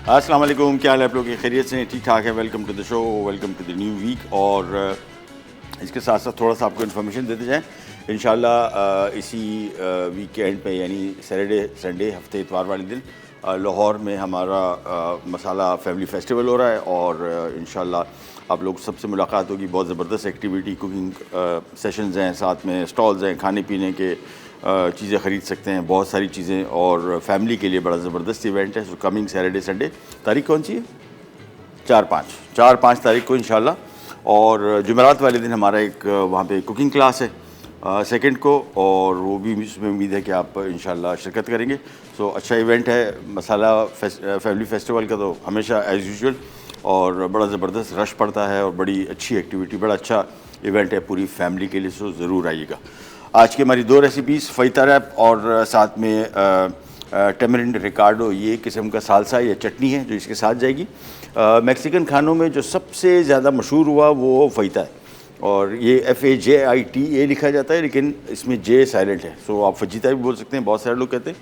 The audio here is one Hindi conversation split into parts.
अस्सलाम वालेकुम, क्या हाल है आप लोग की? खैरियत से ठीक ठाक है। Welcome to the show, welcome to the new week. और इसके साथ साथ थोड़ा सा आपको इन्फॉर्मेशन देते जाएँ इंशाल्लाह। इसी वीक के एंड पे यानी सैटरडे संडे हफ्ते इतवार वाले दिन लाहौर में हमारा मसाला फैमिली फेस्टिवल हो रहा है। और इंशाल्लाह आप लोग सबसे मुलाकात होगी। बहुत ज़बरदस्त एक्टिविटी, कुकिंग सेशंस हैं, साथ में स्टॉल्स हैं, खाने पीने के चीज़ें ख़रीद सकते हैं, बहुत सारी चीज़ें। और फैमिली के लिए बड़ा ज़बरदस्त इवेंट है। सो कमिंग सैटरडे संडे, तारीख कौन सी है? 4-5 तारीख को इंशाल्लाह। और जुमेरात वाले दिन हमारा एक वहाँ पे कुकिंग क्लास है सेकंड को, और वो भी इसमें उम्मीद है कि आप इंशाल्लाह शिरकत करेंगे। सो अच्छा इवेंट है मसाला फैमिली फेस्टिवल का, तो हमेशा एज़ यूजुअल और बड़ा ज़बरदस्त रश पड़ता है और बड़ी अच्छी एक्टिविटी, बड़ा अच्छा इवेंट है पूरी फैमिली के लिए। सो ज़रूर आइएगा। आज की हमारी 2 रेसिपीज़, फ़ैता रैप और साथ में टेमरिंड रिकार्डो, ये किस्म का सालसा या चटनी है जो इसके साथ जाएगी। मैक्सिकन खानों में जो सबसे ज़्यादा मशहूर हुआ वो फ़ैता है, और ये FAJITA लिखा जाता है, लेकिन इसमें जे साइलेंट है। सो आप फजीता भी बोल सकते हैं, बहुत सारे लोग कहते हैं,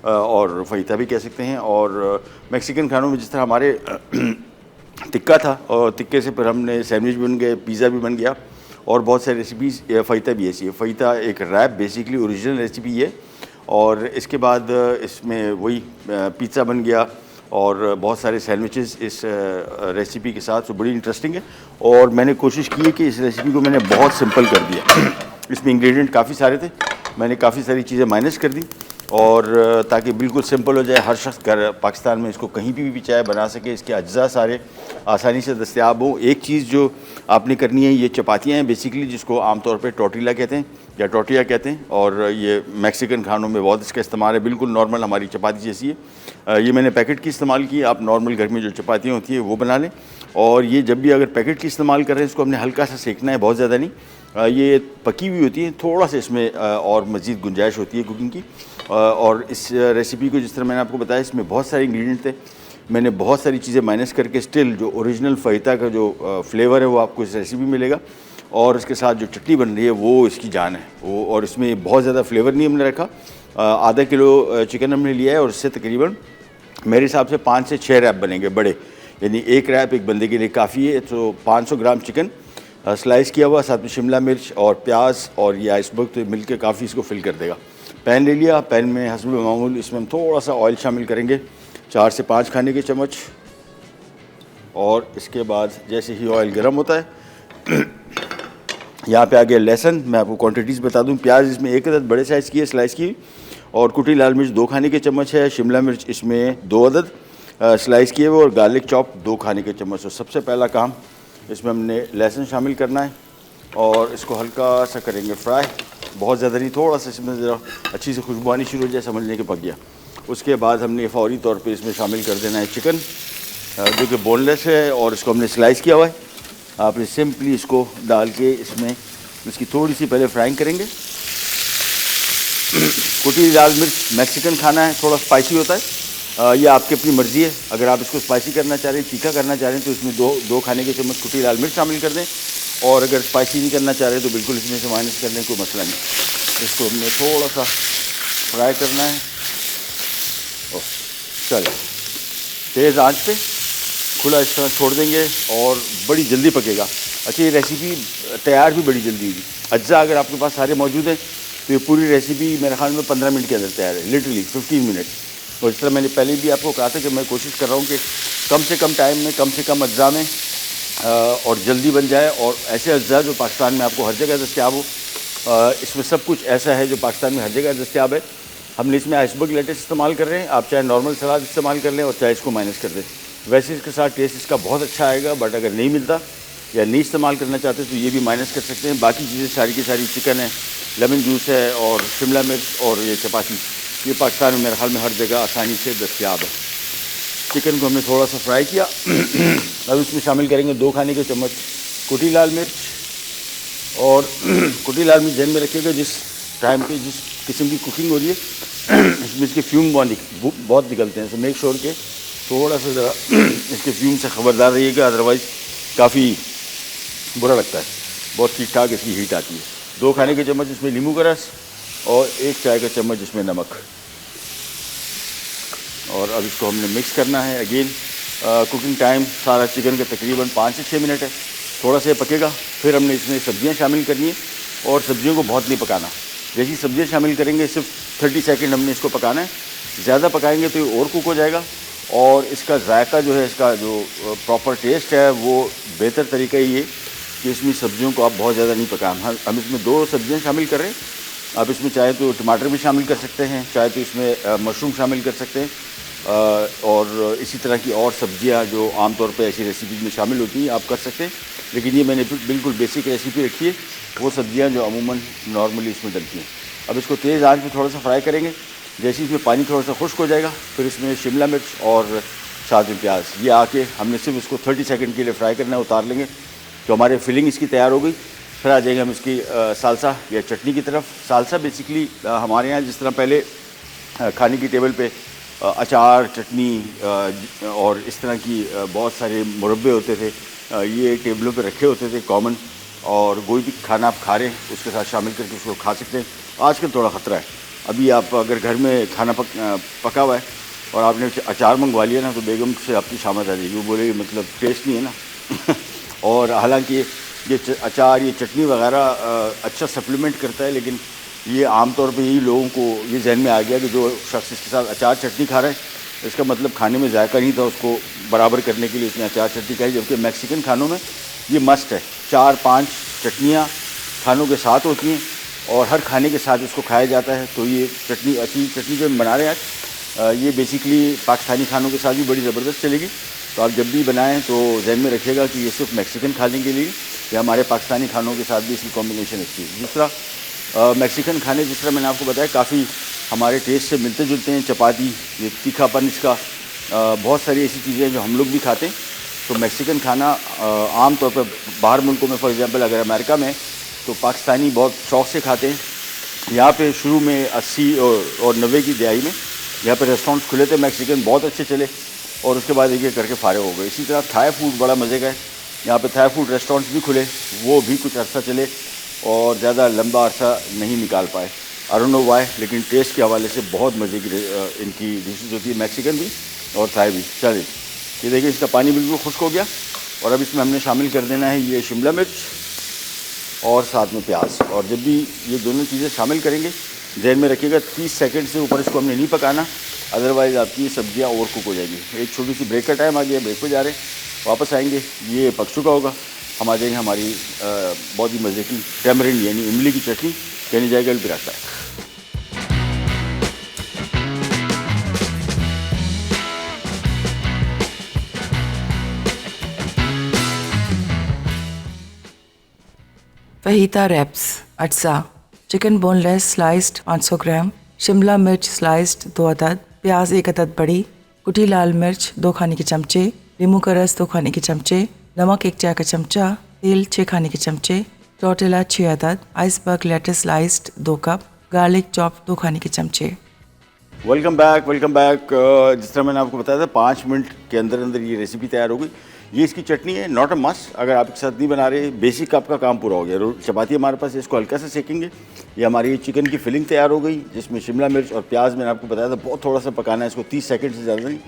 और फ़ैता भी कह सकते हैं। और मैक्सिकन खानों में जिस तरह हमारे टिक्का था, और टिक्के से फिर हमने सैंडविच भी बन गए, पिज़्ज़ा भी बन गया, और बहुत सारी रेसिपीज़। फ़ैता भी ऐसी है। फ़ैता एक रैप बेसिकली ओरिजिनल रेसिपी है, और इसके बाद इसमें वही पिज़्ज़ा बन गया और बहुत सारे सैंडविचेस इस रेसिपी के साथ। तो बड़ी इंटरेस्टिंग है, और मैंने कोशिश की है कि इस रेसिपी को मैंने बहुत सिंपल कर दिया। इसमें इंग्रेडिएंट काफ़ी सारे थे, मैंने काफ़ी सारी चीज़ें माइनस कर दी, और ताकि बिल्कुल सिंपल हो जाए, हर शख्स घर पाकिस्तान में इसको कहीं भी चाय बना सके, इसके अज्जा सारे आसानी से दस्तयाब हों। एक चीज़ जो आपने करनी है, ये चपातियाँ हैं बेसिकली, जिसको आमतौर पे टोर्टिला कहते हैं या टोर्टिया कहते हैं, और ये मैक्सिकन खानों में बहुत इसका इस्तेमाल है। बिल्कुल नॉर्मल हमारी चपाती जैसी है। ये मैंने पैकेट की इस्तेमाल की, आप नॉर्मल घर में जो चपातियाँ होती हैं वो बना लें। और ये जब भी अगर पैकेट की इस्तेमाल कर रहे हैं, इसको हमने हल्का सा सेकना है, बहुत ज़्यादा नहीं। ये पकी हुई होती है, थोड़ा सा इसमें और मज़ीद गुंजाइश होती है कुकिंग की। और इस रेसिपी को जिस तरह मैंने आपको बताया, इसमें बहुत सारे इंग्रेडिएंट थे, मैंने बहुत सारी चीज़ें माइनस करके स्टिल जो ओरिजिनल फ़ैता का जो फ्लेवर है वो आपको इस रेसिपी में मिलेगा। और इसके साथ जो चटनी बन रही है वो इसकी जान है वो, और इसमें बहुत ज़्यादा फ्लेवर नहीं हमने रखा। आधा किलो चिकन हमने लिया है, और इससे तकरीबन मेरे हिसाब से 5 से 6 रैप बनेंगे बड़े, यानी एक रैप एक बंदे के लिए काफ़ी है। तो 500 ग्राम चिकन स्लाइस किया हुआ, साथ में शिमला मिर्च और प्याज, और ये आइसबर्ग तो मिल के काफ़ी इसको फिल कर देगा। पैन ले लिया, पैन में हस्ब मामूल इसमें हम थोड़ा सा ऑयल शामिल करेंगे, 4 से 5 खाने के चम्मच। और इसके बाद जैसे ही ऑयल गर्म होता है, यहाँ पे आ गया लहसुन। मैं आपको क्वांटिटीज़ बता दूँ। प्याज इसमें 1 अदद बड़े साइज़ की है स्लाइस की, और कुटी लाल मिर्च 2 खाने के चम्मच है। शिमला मिर्च इसमें 2 अदद स्लाइस किए हुए, और गार्लिक चॉप 2 खाने के चम्मच। तो सबसे पहला काम, इसमें हमने लहसुन शामिल करना है, और इसको हल्का सा करेंगे फ्राई, बहुत ज़्यादा नहीं, थोड़ा सा इसमें ज़रा अच्छी से खुशबू आनी शुरू हो जाए, समझने के पक गया। उसके बाद हमने फ़ौरी तौर पे इसमें शामिल कर देना है चिकन, जो कि बोनलेस है, और इसको हमने स्लाइस किया हुआ है। आपने सिंपली इसको डाल के इसमें इसकी थोड़ी सी पहले फ्राइंग करेंगे। कुटी लाल मिर्च मैक्सिकन खाना है, थोड़ा स्पाइसी होता है। ये आपकी अपनी मर्ज़ी है, अगर आप इसको स्पाइसी करना चाह रहे हैं, तीखा करना चाह रहे हैं, तो इसमें दो खाने के चम्मच कुटी लाल मिर्च शामिल कर दें। और अगर स्पाइसी नहीं करना चाह रहे तो बिल्कुल इसमें से माइनस कर लें, कोई मसला नहीं। इसको हमने थोड़ा सा फ्राई करना है। चलो, तेज़ आंच पे खुला इस तरह छोड़ देंगे, और बड़ी जल्दी पकेगा। अच्छा, ये रेसिपी तैयार भी बड़ी जल्दी होगी। अज्जा अगर आपके पास सारे मौजूद हैं तो ये पूरी रेसिपी मेरे ख्याल में 15 मिनट के अंदर तैयार है, लिटरली 15 मिनट। और इस तरह मैंने पहले भी आपको कहा था कि मैं कोशिश कर रहा हूँ कि कम से कम टाइम में, कम से कम अज्जा में और जल्दी बन जाए, और ऐसे अज्जा जो पाकिस्तान में आपको हर जगह दस्तयाब हो। इसमें सब कुछ ऐसा है जो पाकिस्तान में हर जगह दस्तयाब है। हमने इसमें आइसबर्ग लेटेस इस्तेमाल कर रहे हैं, आप चाहे नॉर्मल सलाद इस्तेमाल कर लें, और चाहे इसको माइनस कर दें। वैसे इसके साथ टेस्ट इसका बहुत अच्छा आएगा, बट अगर नहीं मिलता या नहीं इस्तेमाल करना चाहते तो ये भी माइनस कर सकते हैं। बाकी चीज़ें सारी की सारी, चिकन है, लेमन जूस है, और शिमला मिर्च, और ये चपाती, ये पाकिस्तान में मेरे ख्याल में हर जगह आसानी से दस्तयाब है। चिकन को हमने थोड़ा सा फ्राई किया। अब इसमें शामिल करेंगे 2 खाने के चम्मच कुटी लाल मिर्च, और कुटी लाल मिर्च ध्यान में रखिएगा जिस टाइम पे जिस किस्म की कुकिंग हो रही है इसमें इसके फ्यूम बहुत निकलते हैं। तो मेक श्योर के थोड़ा सा ज़रा इसके फ्यूम से ख़बरदार रहिएगा, अदरवाइज़ काफ़ी बुरा लगता है। बहुत ठीक ठाक इसकी हीट आती है। 2 खाने के चम्मच इसमें नींबू का रस, और 1 चाय का चम्मच इसमें नमक। और अब इसको हमने मिक्स करना है अगेन। कुकिंग टाइम सारा चिकन का तकरीबन 5 से 6 मिनट है। थोड़ा सा पकेगा, फिर हमने इसमें सब्जियां शामिल करनी है और सब्जियों को बहुत नहीं पकाना। जैसी सब्जियां शामिल करेंगे सिर्फ 30 सेकंड हमने इसको पकाना है। ज़्यादा पकाएंगे तो ये और कुक हो जाएगा और इसका जायका जो है, इसका जो प्रॉपर टेस्ट है वो बेहतर तरीका ये कि इसमें सब्जियों को आप बहुत ज़्यादा नहीं पकाएं। हम इसमें 2 सब्जियां शामिल कर रहे हैं। आप इसमें चाहे तो टमाटर भी शामिल कर सकते हैं, चाहे तो इसमें मशरूम शामिल कर सकते हैं और इसी तरह की और सब्जियां जो आमतौर पे ऐसी रेसिपीज में शामिल होती हैं आप कर सकते हैं। लेकिन ये मैंने बिल्कुल बेसिक रेसिपी रखी है, वो सब्जियां जो अमूमन नॉर्मली इसमें डलती हैं। अब इसको तेज़ आंच पे थोड़ा सा फ्राई करेंगे। जैसे इसमें पानी थोड़ा सा खुश्क हो जाएगा, फिर इसमें शिमला मिर्च और साथ में प्याज ये आके हमने सिर्फ इसको 30 सेकंड के लिए फ्राई करना है, उतार लेंगे। तो हमारे फिलिंग इसकी तैयार हो गई। फिर आ जाएंगे हम इसकी सालसा या चटनी की तरफ। सालसा बेसिकली हमारे यहाँ जिस तरह पहले खाने की टेबल पे अचार, चटनी और इस तरह की बहुत सारे मुरब्बे होते थे, ये टेबलों पे रखे होते थे कॉमन, और कोई भी खाना आप खा रहे हैं उसके साथ शामिल करके उसको खा सकते हैं। आजकल थोड़ा ख़तरा है। अभी आप अगर घर में खाना पका हुआ है और आपने अचार मंगवा लिया ना, तो बेगम से आपकी शामत आ जाएगी, वो बोलेगी मतलब टेस्ट नहीं है ना और हालांकि ये अचार, ये चटनी वगैरह अच्छा सप्लीमेंट करता है, लेकिन ये आमतौर पे यही लोगों को ये जहन में आ गया कि जो शख्स इसके साथ अचार चटनी खा रहा है इसका मतलब खाने में जायका नहीं था, उसको बराबर करने के लिए उसने अचार चटनी खाई। जबकि मैक्सिकन खानों में ये मस्ट है, 4-5 चटनियाँ खानों के साथ होती हैं और हर खाने के साथ इसको खाया जाता है। तो ये चटनी, अच्छी चटनी जो हम बना रहे हैं आज, ये बेसिकली पाकिस्तानी खानों के साथ भी बड़ी ज़बरदस्त चलेगी। तो आप जब भी बनाएं तो जहन में रखिएगा कि ये सिर्फ मैक्सिकन खाने के लिए या हमारे पाकिस्तानी खानों के साथ भी इसकी कॉम्बिनेशन अच्छी है। जिस तरह मैक्सिकन खाने, जिस तरह मैंने आपको बताया, काफ़ी हमारे टेस्ट से मिलते जुलते हैं। चपाती, ये तीखापन इसका, बहुत सारी ऐसी चीज़ें जो हम लोग भी खाते हैं। तो मैक्सिकन खाना आम तौर पर बाहर मुल्कों में, फॉर एग्ज़ाम्पल अगर अमेरिका में, तो पाकिस्तानी बहुत शौक़ से खाते हैं। यहाँ पे शुरू में 80 और 90 की दहाई में यहाँ पे रेस्टोरेंट्स खुले थे मैक्सिकन, बहुत अच्छे चले और उसके बाद एक करके फारे हो गए। इसी तरह थाई फूड बड़ा मज़े का है। यहाँ पे थाई फूड रेस्टोरेंट्स भी खुले, वो भी कुछ अर्सा चले और ज़्यादा लंबा अरसा नहीं निकाल पाए। आई डोंट नो व्हाई, लेकिन टेस्ट के हवाले से बहुत मज़े की इनकी डिशेज होती है, मैक्सिकन भी और थाई भी। चलिए, ये देखिए इसका पानी बिल्कुल खुश्क हो गया और अब इसमें हमने शामिल कर देना है ये शिमला मिर्च और साथ में प्याज। और जब भी ये दोनों चीज़ें शामिल करेंगे, जहन में रखिएगा 30 सेकंड से ऊपर इसको हमने नहीं पकाना, अदरवाइज़ आपकी सब्जियां ओवर कुक हो जाएगी। एक छोटी सी ब्रेक का टाइम आ गया, ब्रेक पे जा रहे हैं, वापस आएंगे, ये पक चुका होगा। हम आ जाएंगे हमारी बहुत ही मज़े की टैमरिंड यानी इमली की चटनी कहनी जाएगा। फिर आता है फहीता रैप्स, अटसा, चिकन बोनलेस स्लाइस्ड 500 ग्राम, शिमला मिर्च स्लाइस्ड 2 अदद, प्याज 1 अदद बड़ी, कुटी लाल मिर्च 2 खाने के चमचे, नींबू का रस 2 खाने के चमचे, नमक 1 चाय का चमचा, तेल 6 खाने के चमचे, टोर्टिला 6 अदद, iceberg lettuce sliced 2 cup, garlic chop 2 खाने के चमचे। Welcome back, welcome back. जिस तरह मैंने आपको बताया था 5 मिनट के अंदर अंदर ये रेसिपी तैयार हो गई। ये इसकी चटनी है, नॉट अ मस्ट। अगर आप एक साथ नहीं बना रहे, बेसिक आपका काम पूरा हो गया। चपाती हमारे पास है, इसको हल्का सा सेकेंगे। ये हमारी चिकन की फिलिंग तैयार हो गई, जिसमें शिमला मिर्च और प्याज मैंने आपको बताया था बहुत थोड़ा सा पकाना है इसको, 30 सेकंड से ज़्यादा नहीं।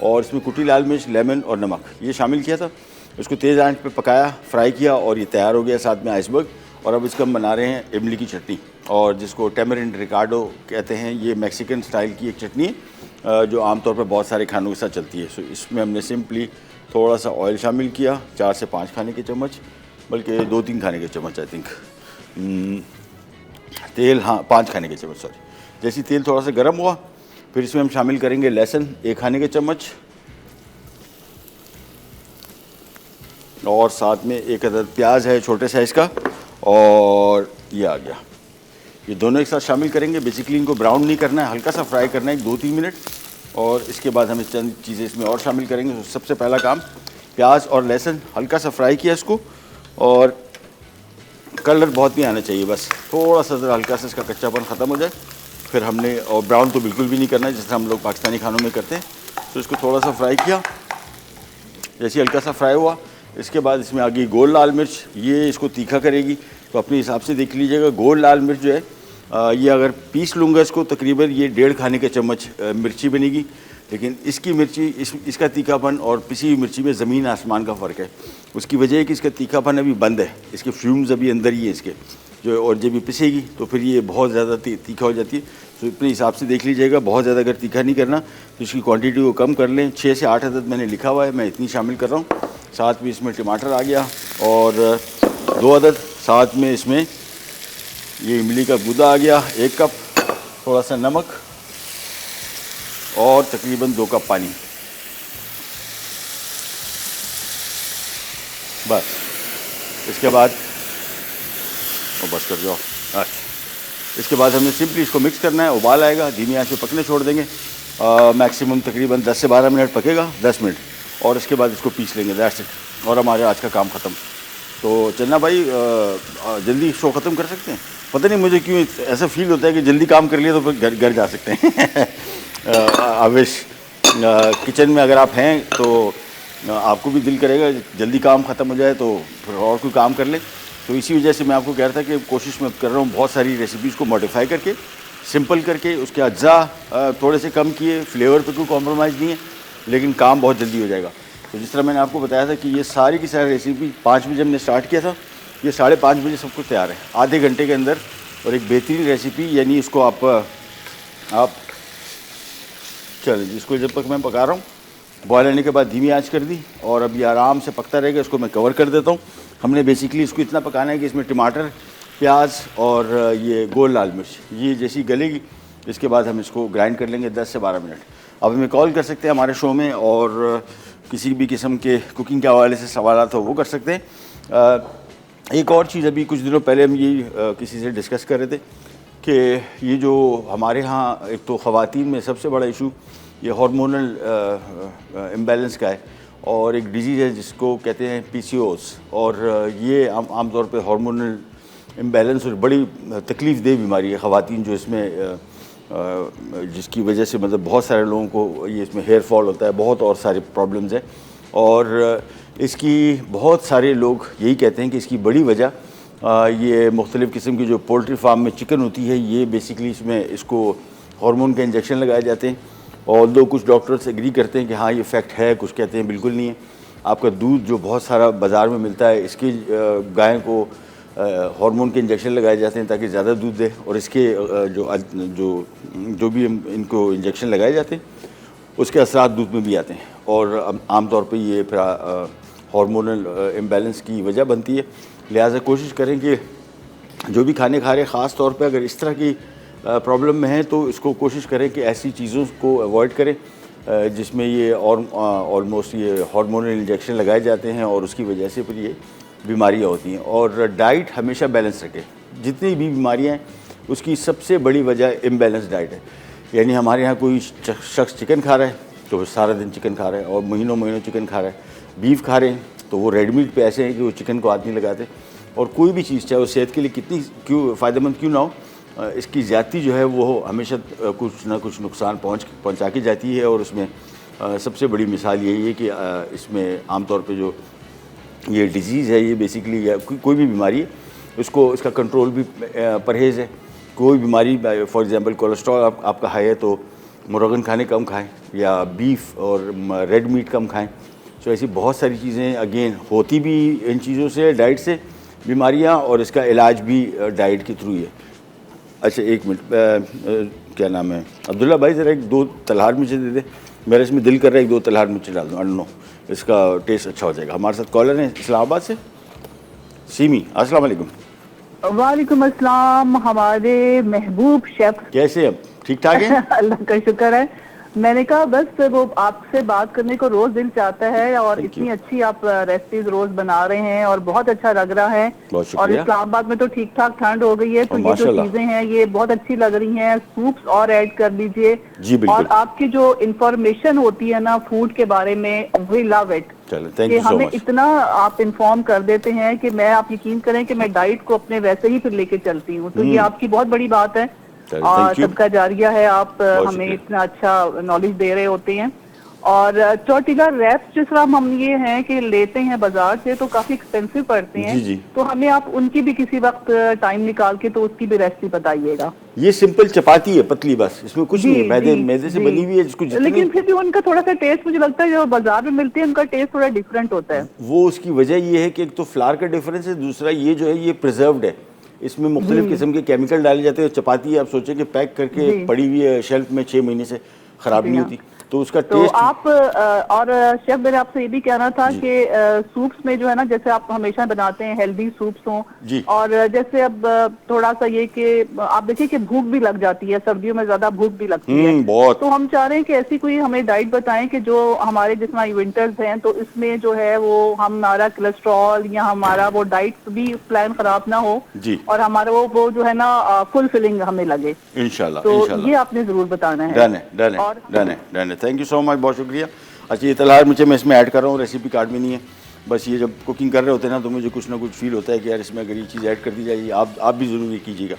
और इसमें कुटी लाल मिर्च, लेमन और नमक ये शामिल किया था। इसको तेज़ आंच पे पकाया, फ्राई किया और ये तैयार हो गया, साथ में आइसबर्ग। और अब इसका हम बना रहे हैं इमली की चटनी, और जिसको टैमरिंड रिकार्डो कहते हैं। ये मैक्सिकन स्टाइल की एक चटनी है जो आमतौर पर बहुत सारे खानों के साथ चलती है। सो इसमें हमने सिंपली थोड़ा सा ऑयल शामिल किया, 4 से 5 खाने के चम्मच, बल्कि 2-3 खाने के चम्मच आई थिंक। तेल, हाँ 5 खाने के चम्मच, सॉरी। जैसे तेल थोड़ा सा गर्म हुआ, फिर इसमें हम शामिल करेंगे लहसुन 1 खाने के चम्मच और साथ में 1 अदद प्याज है छोटे साइज़ का, और ये आ गया। ये दोनों एक साथ शामिल करेंगे। बेसिकली इनको ब्राउन नहीं करना है, हल्का सा फ्राई करना है 2-3 मिनट, और इसके बाद हम चंद चीज़ें इसमें और शामिल करेंगे। तो सबसे पहला काम, प्याज और लहसुन हल्का सा फ्राई किया इसको, और कलर बहुत नहीं आना चाहिए, बस थोड़ा सा ज़रा हल्का सा इसका कच्चापन ख़त्म हो जाए। फिर हमने, और ब्राउन तो बिल्कुल भी नहीं करना है जिस तरह हम लोग पाकिस्तानी खानों में करते हैं। तो इसको थोड़ा सा फ्राई किया, जैसे हल्का सा फ्राई हुआ, इसके बाद इसमें आ गई गोल लाल मिर्च। ये इसको तीखा करेगी, तो अपने हिसाब से देख लीजिएगा। गोल लाल मिर्च जो है ये अगर पीस लूँगा इसको, तकरीबन ये 1.5 खाने के चम्मच मिर्ची बनेगी। लेकिन इसकी मिर्ची इसका तीखापन और पिसी हुई मिर्ची में ज़मीन आसमान का फ़र्क है। उसकी वजह है कि इसका तीखापन अभी बंद है, इसके फ्यूम्स अभी अंदर ही हैं इसके जो, और जब ये पिसेगी तो फिर ये बहुत ज़्यादा तीखा हो जाती है। तो अपने हिसाब से देख लीजिएगा, बहुत ज़्यादा अगर तीखा नहीं करना तो इसकी क्वांटिटी को कम कर लें। 6 से 8 अदद मैंने लिखा हुआ है, मैं इतनी शामिल कर रहा हूँ। साथ में इसमें टमाटर आ गया और 2 अदद, साथ में इसमें ये इमली का गूदा आ गया 1 कप, थोड़ा सा नमक और तकरीबन 2 कप पानी। बस इसके बाद और बस कर जाओ। अच्छा, इसके बाद हमें सिंपली इसको मिक्स करना है। उबाल आएगा, धीमी आंच पे पकने छोड़ देंगे। मैक्सिमम तकरीबन 10 से 12 मिनट पकेगा, 10 मिनट, और इसके बाद इसको पीस लेंगे। दैट्स इट, और हमारे आज का काम ख़त्म। तो चलना भाई, जल्दी शो ख़त्म कर सकते हैं। पता नहीं मुझे क्यों ऐसा फील होता है कि जल्दी काम कर लिया तो फिर घर जा सकते हैं। आवेश किचन में अगर आप हैं तो आपको भी दिल करेगा जल्दी काम ख़त्म हो जाए तो फिर और कोई काम कर ले। तो इसी वजह से मैं आपको कह रहा था कि कोशिश मैं कर रहा हूँ बहुत सारी रेसिपीज़ को मॉडिफाई करके, सिंपल करके, उसके अज्जा थोड़े से कम किए, फ्लेवर पे कोई कॉम्प्रोमाइज़ नहीं है, लेकिन काम बहुत जल्दी हो जाएगा। तो जिस तरह मैंने आपको बताया था कि ये सारी की सारी रेसिपी 5 बजे हमने स्टार्ट किया था, ये 5:30 बजे सब कुछ तैयार है, आधे घंटे के अंदर। और एक बेहतरीन रेसिपी, यानी इसको आप चलिए, इसको जब तक मैं पका रहा हूँ, बॉयल आने के बाद धीमी आंच कर दी और अब ये आराम से पकता रहेगा। इसको मैं कवर कर देता हूँ। हमने बेसिकली इसको इतना पकाना है कि इसमें टमाटर, प्याज और ये गोल लाल मिर्च ये जैसी गलेगी, इसके बाद हम इसको ग्राइंड कर लेंगे 10 से 12 मिनट। अब हमें कॉल कर सकते हैं हमारे शो में, और किसी भी किस्म के कुकिंग के हवाले से सवाल हो वो कर सकते हैं। एक और चीज़, अभी कुछ दिनों पहले हम ये किसी से डिस्कस कर रहे थे कि ये जो हमारे यहाँ एक तो ख़वातीन में सबसे बड़ा इशू ये हार्मोनल इम्बैलेंस का है, और एक डिजीज़ है जिसको कहते हैं PCOS, और ये आमतौर पे हार्मोनल इम्बैलेंस और बड़ी तकलीफ़ दे बीमारी है ख़वातीन जो इसमें जिसकी वजह से मतलब बहुत सारे लोगों को ये इसमें हेयर फॉल होता है, बहुत और सारे प्रॉब्लम्स हैं। और इसकी बहुत सारे लोग यही कहते हैं कि इसकी बड़ी वजह ये मुख्तलिफ़ किस्म की जो पोल्ट्री फार्म में चिकन होती है, ये बेसिकली इसमें इसको हार्मोन के इंजेक्शन लगाए जाते हैं। और दो कुछ डॉक्टर्स एग्री करते हैं कि हाँ ये फैक्ट है, कुछ कहते हैं बिल्कुल नहीं है। आपका दूध जो बहुत सारा बाज़ार में मिलता है, इसकी गाय को हार्मोन के इंजेक्शन लगाए जाते हैं ताकि ज़्यादा दूध दे, और इसके जो भी इनको इंजेक्शन लगाए जाते हैं उसके असरात दूध में भी आते हैं, और आमतौर पे ये फिर हार्मोनल इम्बैलेंस की वजह बनती है। लिहाजा कोशिश करें कि जो भी खाने खा रहे हैं, ख़ास तौर पे अगर इस तरह की प्रॉब्लम में है तो इसको कोशिश करें कि ऐसी चीज़ों को अवॉइड करें जिसमें ये और ऑलमोस्ट ये हार्मोनल इंजेक्शन लगाए जाते हैं, और उसकी वजह से फिर ये बीमारियाँ होती हैं। और डाइट हमेशा बैलेंस रखें। जितनी भी बीमारियाँ हैं उसकी सबसे बड़ी वजह इम्बैलेंस डाइट है। यानी हमारे यहाँ कोई शख्स चिकन खा रहा है तो वो सारा दिन चिकन खा रहा है, और महीनों महीनों चिकन खा रहा है। बीफ खा रहे हैं तो वो रेड मीट पे ऐसे हैं कि वो चिकन को हाथ नहीं लगाते। और कोई भी चीज़ चाहे वो सेहत के लिए कितनी फ़ायदेमंद क्यों ना हो, इसकी ज़्यादती जो है वो हमेशा कुछ ना कुछ नुकसान पहुँचा के जाती है। और उसमें सबसे बड़ी मिसाल यही है कि इसमें आमतौर पे जो ये डिज़ीज़ है, ये बेसिकली कोई भी बीमारी है इसको इसका कंट्रोल भी परहेज़ है। कोई बीमारी फॉर एग्ज़ाम्पल कोलेस्ट्रॉल आपका हाई है तो मुर्गन खाने कम खाएं, या बीफ और रेड मीट कम खाएं। सो ऐसी बहुत सारी चीज़ें अगेन होती भी इन चीज़ों से, डाइट से बीमारियां, और इसका इलाज भी डाइट के थ्रू ही है। अच्छा एक मिनट, क्या नाम है अब्दुल्ला भाई, ज़रा 2 तलहार मिर्चें दे दे। मेरा इसमें दिल कर रहा है 1-2 तलहार मिर्चें डाल दूँ, नो इसका टेस्ट अच्छा हो जाएगा। हमारे साथ कॉलर हैं इस्लामाबाद से, सीमी। अस्सलाम वालेकुम। वालेकुम अस्सलाम। हमारे महबूब शेफ कैसे हैं, ठीक ठाक हैं? अल्लाह का शुक्र है। मैंने कहा बस वो आपसे बात करने को रोज दिल चाहता है, और इतनी अच्छी आप रेसिपीज रोज बना रहे हैं और बहुत अच्छा लग रहा है। और इस्लामाबाद में तो ठीक ठाक ठंड हो गई है, तो ये जो चीजें हैं ये बहुत अच्छी लग रही हैं। सूप्स और ऐड कर दीजिए, और आपकी जो इंफॉर्मेशन होती है ना फूड के बारे में, वी लव इट। कि हमें इतना आप इन्फॉर्म कर देते हैं कि मैं, आप यकीन करें कि मैं डाइट को अपने वैसे ही फिर लेके चलती हूँ। तो ये आपकी बहुत बड़ी बात है, और सबका जारिया है। आप हमें इतना अच्छा नॉलेज दे रहे होते हैं। और टॉर्टिला रैप्स जिस तरह हम ये हैं कि लेते हैं बाजार से तो काफी एक्सपेंसिव पड़ते हैं। जी जी। तो हमें आप उनकी भी किसी वक्त टाइम निकाल के तो उसकी भी रेसिपी बताइएगा। ये सिंपल चपाती है, पतली, बस इसमें कुछ नहीं है, मैदे से बनी हुई है जिसको लेकिन फिर भी उनका थोड़ा सा टेस्ट मुझे लगता है जो बाजार में मिलती है उनका टेस्ट थोड़ा डिफरेंट होता है। वो उसकी वजह ये है कि एक तो फ्लावर का डिफरेंस है, दूसरा ये जो है ये प्रिजर्व्ड है, इसमें मुख्तलिफ किस्म के केमिकल डाले जाते हैं। चपाती आप सोचें कि पैक करके पड़ी हुई है शेल्फ में 6 महीने से, ख़राब नहीं होती, तो उसका तो टेस्ट। आप और शेफ मेरे आपसे ये भी कहना था कि सूप्स में जो है ना, जैसे आप हमेशा बनाते हैं हेल्दी सूप्स हों, और जैसे अब थोड़ा सा ये कि आप देखिए कि भूख भी लग जाती है, सर्दियों में ज्यादा भूख भी लगती है बहुत। तो हम चाह रहे हैं कि ऐसी कोई हमें डाइट बताएं कि जो हमारे जिसमें विंटर्स हैं तो इसमें जो है वो हमारा कोलेस्ट्रॉल या हमारा वो डाइट भी प्लान खराब ना हो जी, और हमारा वो जो है ना फुलफिलिंग हमें लगे इंशाल्लाह। तो ये आपने जरूर बताना है। डन है। थैंक यू सो मच, बहुत शुक्रिया। अच्छा, ये तलहार मिर्चें मैं इसमें ऐड कर रहा हूँ, रेसिपी कार्ड में नहीं है, बस ये जब कुकिंग कर रहे होते हैं ना तो मुझे कुछ ना कुछ फील होता है कि यार इसमें अगर ये चीज़ ऐड कर दी जाए। आप भी ज़रूर ये कीजिएगा।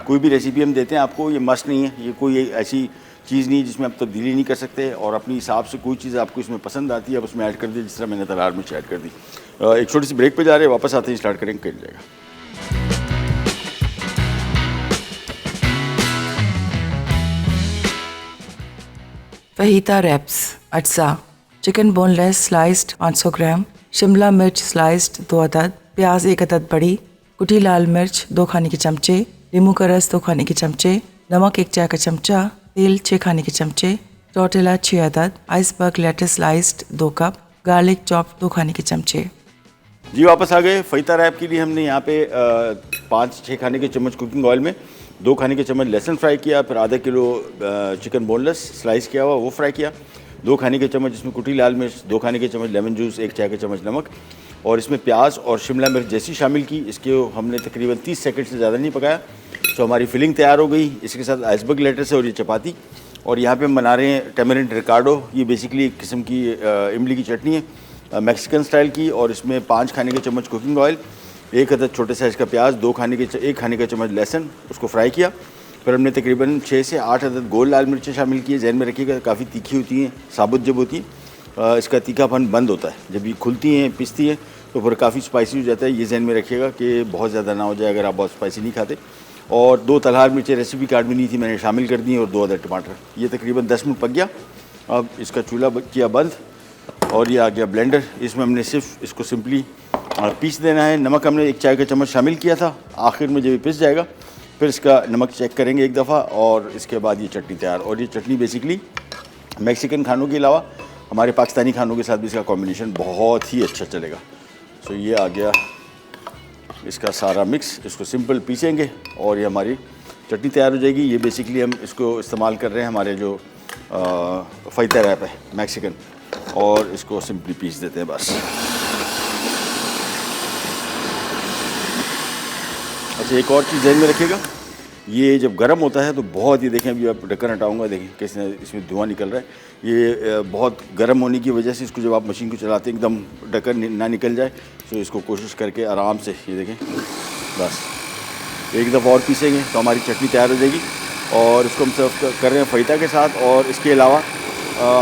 कोई भी रेसिपी हम देते हैं आपको, ये मस्ट नहीं है, ये कोई ऐसी चीज़ नहीं जिसमें आप तब्दीली नहीं कर सकते, और अपने हिसाब से कोई चीज़ आपको इसमें पसंद आती है आप उसमें ऐड कर दीजिए, जिस तरह मैंने तलहार मिर्च ऐड कर दी। एक छोटी सी ब्रेक पर जा रहे हैं, वापस आते ही स्टार्ट करेंगे, कर जाएगा। फहीता रैप्स, अटसा, चिकन बोनलेस स्लाइस्ड 500 ग्राम, शिमला मिर्च स्लाइस्ड 2 अदद, प्याज 1 अदद बड़ी, कुटी लाल मिर्च 2 खाने के चमचे, नींबू का रस 2 खाने के चमचे, नमक 1 चाय का चमचा, तेल 6 खाने के चमचे, टोर्टिला 6 अदद, iceberg let's sliced 2 cup, garlic chop 2 खाने के चमचे। जी वापस आ गए। फईता रैप के लिए हमने यहाँ पे 5-6 खाने के चम्मच कुकिंग ऑयल में 2 खाने के चम्मच लहसुन फ्राई किया, फिर आधा किलो चिकन बोनलेस स्लाइस किया हुआ वो फ्राई किया, 2 खाने के चम्मच इसमें कुटी लाल मिर्च, 2 खाने के चम्मच लेमन जूस, 1 चाय का चम्मच नमक, और इसमें प्याज और शिमला मिर्च जैसी शामिल की। इसके हमने तकरीबन 30 सेकंड से ज़्यादा नहीं पकाया। तो हमारी फिलिंग तैयार हो गई। इसके साथ आइसबर्ग लेट्स है और ये चपाती, और यहाँ पे हम बना रहे हैं टेमरिंड रिकार्डो। ये बेसिकली एक किस्म की इमली की चटनी है मैक्सिकन स्टाइल की, और इसमें 5 खाने के चम्मच कुकिंग ऑयल, 1 अदद छोटे साइज़ का प्याज, 1 खाने का चम्मच लहसुन, उसको फ्राई किया। फिर हमने तकरीबन 6 से 8 अदद गोल लाल मिर्चें शामिल की है। जहन में रखिएगा काफ़ी तीखी होती हैं, साबुत जब होती हैं इसका तीखापन बंद होता है, जब ये खुलती हैं पिसती हैं तो फिर काफ़ी स्पाइसी हो जाता है। ये जहन में रखिएगा कि बहुत ज़्यादा ना हो जाए अगर आप बहुत स्पाइसी नहीं खाते। और 2 तलहार मिर्चें रेसिपी कार्ड में नहीं थी, मैंने शामिल कर दी, और 2 अदद टमाटर। ये तकरीबन 10 मिनट पक गया। अब इसका चूल्हा किया बंद, और ये आ गया ब्लेंडर। इसमें हमने सिर्फ इसको सिंपली पीस देना है। नमक हमने 1 चाय का चम्मच शामिल किया था, आखिर में जब ये पिस जाएगा फिर इसका नमक चेक करेंगे एक दफ़ा, और इसके बाद ये चटनी तैयार। और ये चटनी बेसिकली मैक्सिकन खानों के अलावा हमारे पाकिस्तानी खानों के साथ भी इसका कॉम्बिनेशन बहुत ही अच्छा चलेगा। सो ये आ गया इसका सारा मिक्स, इसको सिंपल पीसेंगे और ये हमारी चटनी तैयार हो जाएगी। ये बेसिकली हम इसको इस्तेमाल कर रहे हैं हमारे जो फईता रैप है मैक्सिकन, और इसको सिंपली पीस देते हैं बस। अच्छा, एक और चीज़ ध्यान में रखिएगा, ये जब गर्म होता है तो बहुत ही, देखें अभी आप ढक्कन हटाऊंगा, देखें कैसे इसमें धुआं निकल रहा है। ये बहुत गर्म होने की वजह से इसको जब आप मशीन को चलाते हैं एकदम ढक्कन ना निकल जाए, तो इसको कोशिश करके आराम से, ये देखें बस एक दफ़ा और पीसेंगे तो हमारी चटनी तैयार हो जाएगी। और इसको हम सर्व कर रहे हैं फईता के साथ। और इसके अलावा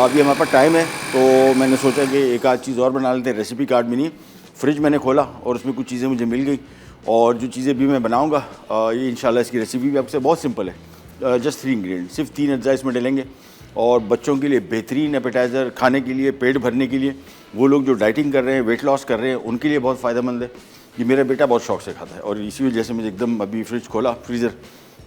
अभी हमारे पास टाइम है तो मैंने सोचा कि एक आध चीज़ और बना लेते हैं। रेसिपी कार्ड में नहीं, फ्रिज मैंने खोला और उसमें कुछ चीज़ें मुझे मिल गई, और जो चीज़ें भी मैं बनाऊंगा ये इंशाल्लाह इसकी रेसिपी भी आपसे बहुत सिंपल है। जस्ट 3 इंग्रेडिएंट, सिर्फ 3 अज्जा इसमें डलेंगे, और बच्चों के लिए बेहतरीन एपेटाइज़र, खाने के लिए, पेट भरने के लिए, वो लोग जो डाइटिंग कर रहे हैं, वेट लॉस कर रहे हैं, उनके लिए बहुत फ़ायदेमंद है। ये मेरा बेटा बहुत शौक से खाता है, और इसी वजह से मुझे एकदम अभी फ्रिज खोला फ्रीज़र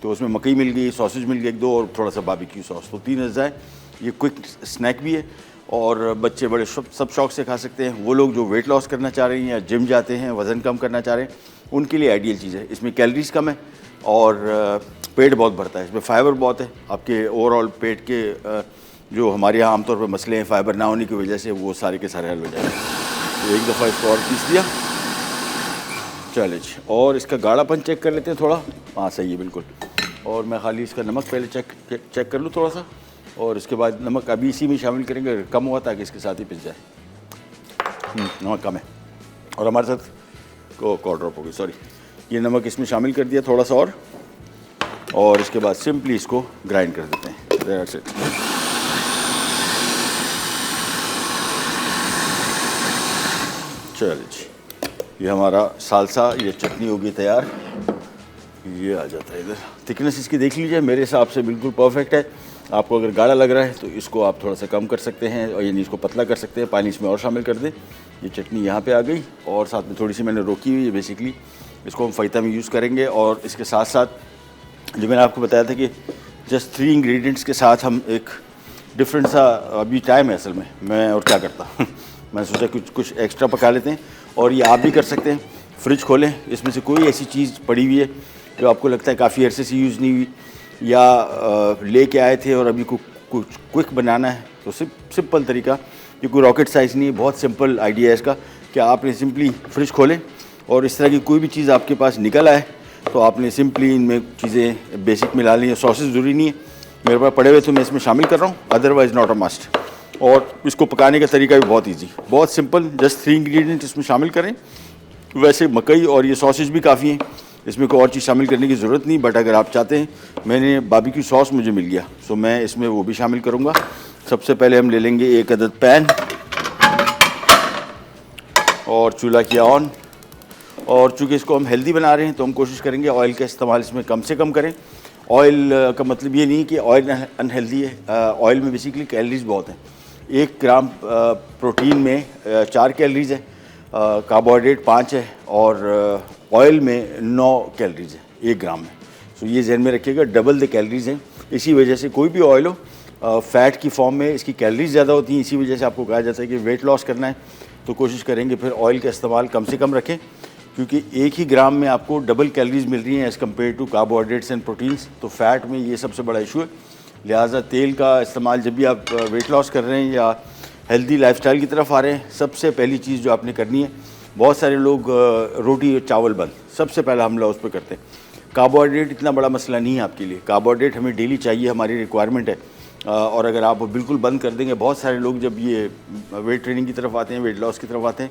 तो उसमें मकई मिल गई, सॉसेज मिल गई 1-2, और थोड़ा सा बारबेक्यू सॉस। तो 3 अज्जा है। ये क्विक स्नैक भी है और बच्चे बड़े सब शौक से खा सकते हैं। वो लोग जो वेट लॉस करना चाह रहे हैं या जिम जाते हैं, वज़न कम करना चाह रहे हैं, उनके लिए आइडियल चीज़ है। इसमें कैलोरीज कम है और पेट बहुत भरता है। इसमें फाइबर बहुत है, आपके ओवरऑल पेट के जो हमारे यहाँ आमतौर पर मसले हैं फाइबर ना होने की वजह से, वो सारे के सारे हल हो जाएंगे। तो एक दफ़ा इसको और पीस दिया। चलिए जी, और इसका गाढ़ापन चेक कर लेते हैं थोड़ा। हाँ सही है बिल्कुल। और मैं खाली इसका नमक पहले चेक कर लूँ थोड़ा सा, और इसके बाद नमक अभी इसी में शामिल करेंगे, कम हुआ ताकि इसके साथ ही पिस जाए। नमक कम है, और हमारे साथ को ड्रॉप हो गई, सॉरी। ये नमक इसमें शामिल कर दिया थोड़ा सा, और इसके बाद सिंपली इसको ग्राइंड कर देते हैं। That's it. चलिए जी, ये हमारा सालसा, ये चटनी होगी तैयार। ये आ जाता है इधर। थिकनेस इसकी देख लीजिए, मेरे हिसाब से बिल्कुल परफेक्ट है। आपको अगर गाढ़ा लग रहा है तो इसको आप थोड़ा सा कम कर सकते हैं, और यानी इसको पतला कर सकते हैं, पानी इसमें और शामिल कर दें। ये चटनी यहाँ पे आ गई, और साथ में थोड़ी सी मैंने रोकी हुई है। बेसिकली इसको हम फ़ायता में यूज़ करेंगे, और इसके साथ साथ जो मैंने आपको बताया था कि जस्ट 3 इंग्रेडिएंट्स के साथ हम एक डिफरेंट सा, अभी टाइम है असल में, मैं और क्या करता मैंने सोचा कुछ एक्स्ट्रा पका लेते हैं। और ये आप भी कर सकते हैं। फ्रिज खोलें, इसमें से कोई ऐसी चीज़ पड़ी हुई है जो आपको लगता है काफ़ी अरसे से यूज़ नहीं हुई, या लेके आए थे और अभी कुछ क्विक बनाना है, तो सिंपल तरीका, ये कोई रॉकेट साइज़ नहीं है, बहुत सिंपल आइडिया है इसका कि आपने सिंपली फ्रिज खोलें और इस तरह की कोई भी चीज़ आपके पास निकल आए तो आपने सिंपली इनमें चीज़ें बेसिक मिला ली। सॉसेस ज़रूरी नहीं है, मेरे पास पड़े हुए तो मैं इसमें शामिल कर रहा हूँ, अदरवाइज़ नॉट अ मस्ट। और इसको पकाने का तरीका भी बहुत ईजी, बहुत सिंपल, जस्ट 3 इंग्रेडिएंट इसमें शामिल करें। वैसे मकई और ये सॉसेज भी काफ़ी हैं, इसमें कोई और चीज़ शामिल करने की ज़रूरत नहीं, बट अगर आप चाहते हैं, मैंने बारबेक्यू सॉस मुझे मिल गया, सो मैं इसमें वो भी शामिल करूँगा। सबसे पहले हम ले लेंगे 1 अदद पैन, और चूल्हा किया ऑन। और चूँकि इसको हम हेल्दी बना रहे हैं तो हम कोशिश करेंगे ऑयल का इस्तेमाल इसमें कम से कम करें। ऑयल का मतलब ये नहीं कि ऑयल अनहेल्दी है, ऑयल में बेसिकली कैलोरीज बहुत हैं। 1 ग्राम प्रोटीन में 4 कैलोरीज है, कार्बोहाइड्रेट 5 है, और ऑयल में 9 कैलोरीज है 1 ग्राम में। सो ये जहन में रखिएगा, डबल द कैलोरीज हैं। इसी वजह से कोई भी ऑयल हो फ़ैट की फॉर्म में इसकी कैलोरीज ज़्यादा होती हैं। इसी वजह से आपको कहा जाता है कि वेट लॉस करना है तो कोशिश करेंगे फिर ऑयल का इस्तेमाल कम से कम रखें, क्योंकि 1 ही ग्राम में आपको डबल कैलोरीज मिल रही हैं as compare to carbohydrates and proteins. तो फ़ैट में ये सबसे बड़ा इशू है। लिहाजा तेल का इस्तेमाल जब भी आप वेट लॉस कर रहे हैं या हेल्दी लाइफस्टाइल की तरफ आ रहे हैं, सबसे पहली चीज़ जो आपने करनी है, बहुत सारे लोग रोटी और चावल बंद, सबसे पहला हमला उस पर करते हैं। कार्बोहाइड्रेट इतना बड़ा मसला नहीं है आपके लिए, कार्बोहाइड्रेट हमें डेली चाहिए, हमारी रिक्वायरमेंट है। और अगर आप बिल्कुल बंद कर देंगे, बहुत सारे लोग जब ये वेट ट्रेनिंग की तरफ आते हैं, वेट लॉस की तरफ आते हैं,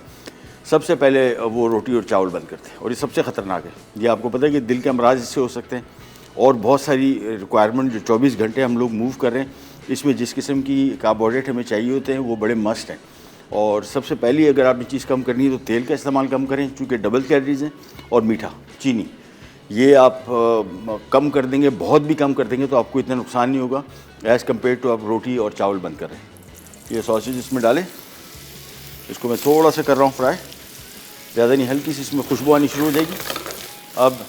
सबसे पहले वो रोटी और चावल बंद करते हैं, और ये सबसे ख़तरनाक है। ये आपको पता है कि दिल के अमराज इससे हो सकते हैं, और बहुत सारी रिक्वायरमेंट जो 24 घंटे हम लोग मूव कर रहे हैं, इसमें जिस किस्म की कार्बोहाइड्रेट हमें चाहिए होते हैं वो बड़े मस्ट हैं। और सबसे पहली अगर आपने चीज़ कम करनी है तो तेल का इस्तेमाल कम करें, चूँकि डबल कैलोरीज हैं, और मीठा, चीनी, ये आप कम कर देंगे, बहुत भी कम कर देंगे तो आपको इतना नुकसान नहीं होगा एज़ कम्पेयर टू आप रोटी और चावल बंद कर रहे हैं। ये सॉसेज इसमें डालें, इसको मैं थोड़ा सा कर रहा हूँ फ्राई, ज़्यादा नहीं, हल्की सी इसमें खुशबू आनी शुरू हो जाएगी। अब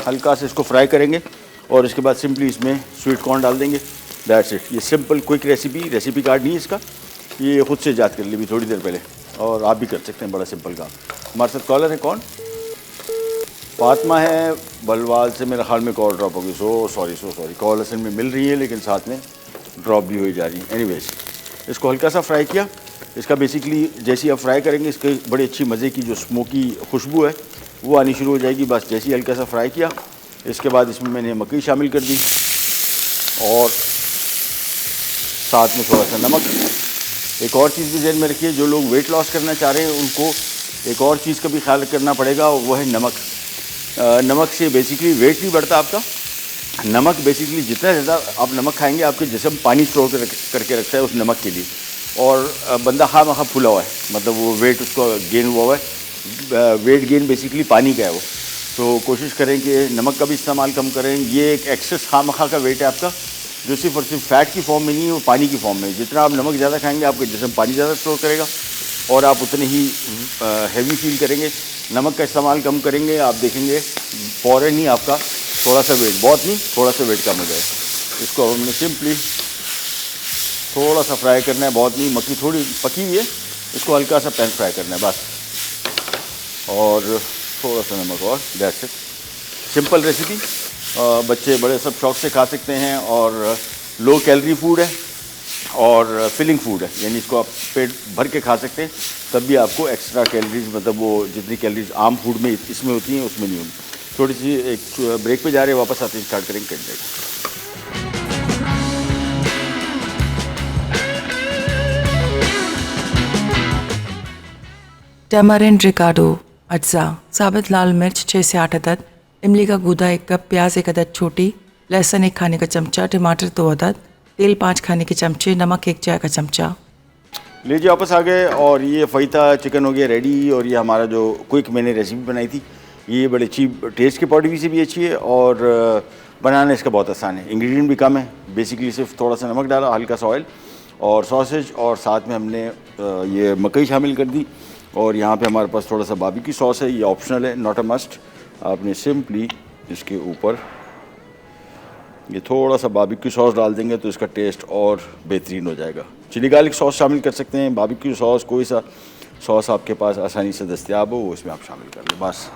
हल्का से इसको फ्राई करेंगे और इसके बाद सिंपली इसमें स्वीट कॉर्न डाल देंगे, दैट्स इट। ये सिंपल क्विक रेसिपी कार्ड नहीं है इसका, ये खुद से याद कर ली थोड़ी देर पहले, और आप भी कर सकते हैं, बड़ा सिंपल काम। हमारे साथ कॉलर है, कौन? फातिमा है बलवाल से, मेरे ख्याल में कॉल ड्रॉप होगी, सो सॉरी। कॉल असल में मिल रही है लेकिन साथ में ड्रॉप भी हो जा रही है। एनीवेज, इसको हल्का सा फ्राई किया। इसका बेसिकली जैसे ही आप फ्राई करेंगे, इसके बड़ी अच्छी मज़े की जो स्मोकी खुशबू है वो आनी शुरू हो जाएगी। बस जैसे ही हल्का सा फ्राई किया, इसके बाद इसमें मैंने मकई शामिल कर दी, और साथ में थोड़ा सा नमक। एक और चीज़ भी ज़हन में रखिए, जो लोग वेट लॉस करना चाह रहे हैं उनको एक और चीज़ का भी ख्याल करना पड़ेगा, वो है नमक। नमक से बेसिकली वेट नहीं बढ़ता आपका। नमक बेसिकली जितना ज़्यादा आप नमक खाएंगे, आपके जिस्म पानी स्टोर करके रखता है उस नमक के लिए, और बंदा खामखा फूला हुआ है, मतलब वो वेट उसको गेन हुआ है। वेट गेन बेसिकली पानी का है वो। तो कोशिश करें कि नमक का भी इस्तेमाल कम करें। ये एक एक्सेस खामखा का वेट है आपका, जो सिर्फ और सिर्फ फ़ैट की फॉर्म में नहीं है, वो पानी की फॉर्म में। जितना आप नमक ज़्यादा खाएंगे, आपके जिस्म पानी ज़्यादा स्टोर करेगा और आप उतने ही हैवी फील करेंगे। नमक का इस्तेमाल कम करेंगे, आप देखेंगे फ़ौरन ही आपका थोड़ा सा वेट, बहुत नहीं, थोड़ा सा वेट कम हो जाए। इसको हमने सिंपली थोड़ा सा फ्राई करना है, बहुत नहीं, मक्खी थोड़ी पकी हुई है, इसको हल्का सा पैन फ्राई करना है बस, और थोड़ा सा नमक, और दैट्स इट। सिंपल रेसिपी, बच्चे बड़े सब शौक से खा सकते हैं, और लो कैलोरी फूड है और फिलिंग फूड है, यानी इसको आप पेट भर के खा सकते हैं, तब भी आपको एक्स्ट्रा कैलोरीज, मतलब वो जितनी कैलोरीज आम फूड में इसमें होती हैं उसमें नहीं होती। थोड़ी सी एक ब्रेक पे जा रहे हैं, वापस आते हैं, स्टार्ट करेंगे, कट जाएगा। टैमारिंड रिकार्डो अज्जा, साबित लाल मिर्च 6 से 8 अदद, इमली का गूदा 1 कप, प्याज 1 अदद छोटी, लहसुन 1 खाने का चमचा, टमाटर 2 अदद, तेल 5 खाने के चमचे, नमक 1 चाय का चमचा। लीजिए वापस आ गए और ये फ़ैता चिकन हो गया रेडी। और ये हमारा जो क्विक मैंने रेसिपी बनाई थी, ये बड़ी अच्छी टेस्ट के पॉइंट से भी अच्छी है और बनाना इसका बहुत आसान है। इंग्रेडिएंट भी कम है, बेसिकली सिर्फ थोड़ा सा नमक डाला, हल्का सा ऑयल और सॉसेज, और साथ में हमने ये मकई शामिल कर दी। और यहाँ पे हमारे पास थोड़ा सा बारबेक्यू सॉस है, ये ऑप्शनल है, नॉट अ मस्ट। आपने सिंपली इसके ऊपर ये थोड़ा सा बारबेक्यू सॉस डाल देंगे तो इसका टेस्ट और बेहतरीन हो जाएगा। चिली गार्लिक सॉस शामिल कर सकते हैं, बारबेक्यू सॉस, कोई सा सॉस आपके पास आसानी से दस्तयाब हो वो इसमें आप शामिल कर लें। बस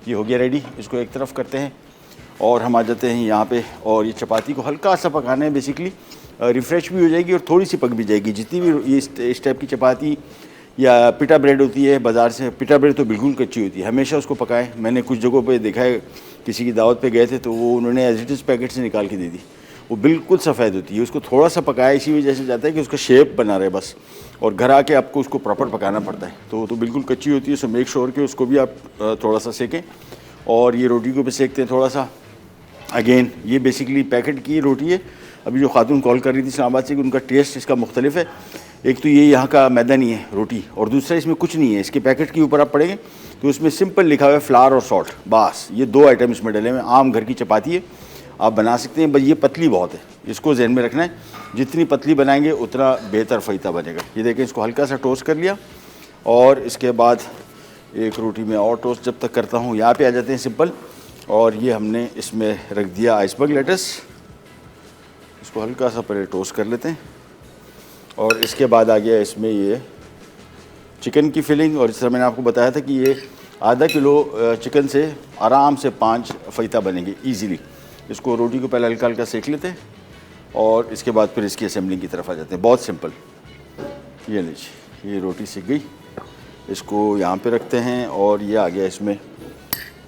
ये हो गया रेडी। इसको एक तरफ करते हैं और हम आ जाते हैं यहाँ पे। और ये चपाती को हल्का सा पकाना है, बेसिकली रिफ़्रेश भी हो जाएगी और थोड़ी सी पक भी जाएगी। जितनी भी इस टाइप की चपाती या पिटा ब्रेड होती है बाज़ार से, पिटा ब्रेड तो बिल्कुल कच्ची होती है, हमेशा उसको पकाएं। मैंने कुछ जगहों पे देखा है, किसी की दावत पे गए थे तो वो उन्होंने एज इट इज़ पैकेट से निकाल के दे दी, वो बिल्कुल सफ़ेद होती है। उसको थोड़ा सा पकाया इसी वजह से जाता है कि उसका शेप बना रहे बस, और घर आके आपको उसको प्रॉपर पकाना पड़ता है, तो वो तो बिल्कुल कच्ची होती है। सो मेक श्योर कि उसको भी आप थोड़ा सा सेकें। और ये रोटी को भी सेकते हैं थोड़ा सा। अगेन ये बेसिकली पैकेट की रोटी है। अभी जो खातून कॉल कर रही थी इस्लामाबाद से कि उनका टेस्ट इसका मुख्तलिफ है, एक तो ये यहाँ का मैदा नहीं है रोटी, और दूसरा इसमें कुछ नहीं है। इसके पैकेट के ऊपर आप पढ़ेंगे तो उसमें सिंपल लिखा हुआ है फ्लावर और सॉल्ट, बस ये दो आइटम इसमें डले हुए हैं। आम घर की चपाती है, आप बना सकते हैं, बस ये पतली बहुत है, इसको जहन में रखना है। जितनी पतली बनाएंगे उतना बेहतर फ़ैता बनेगा। ये देखें, इसको हल्का सा टोस्ट कर लिया और इसके बाद एक रोटी में और टोस्ट जब तक करता हूँ। यहाँ पे आ जाते हैं सिंपल, और ये हमने इसमें रख दिया आइसबर्ग लेटस। इसको हल्का सा पहले टोस्ट कर लेते हैं और इसके बाद आ गया इसमें ये चिकन की फिलिंग। और इस तरह मैंने आपको बताया था कि ये आधा किलो चिकन से आराम से 5 फ़ैता बनेंगे ईज़िली। इसको रोटी को पहले हल्का हल्का सेक लेते हैं और इसके बाद फिर इसकी असेंबलिंग की तरफ आ जाते हैं। बहुत सिंपल। ये लीजिए, ये रोटी सीख गई, इसको यहाँ पे रखते हैं। और ये आ गया इसमें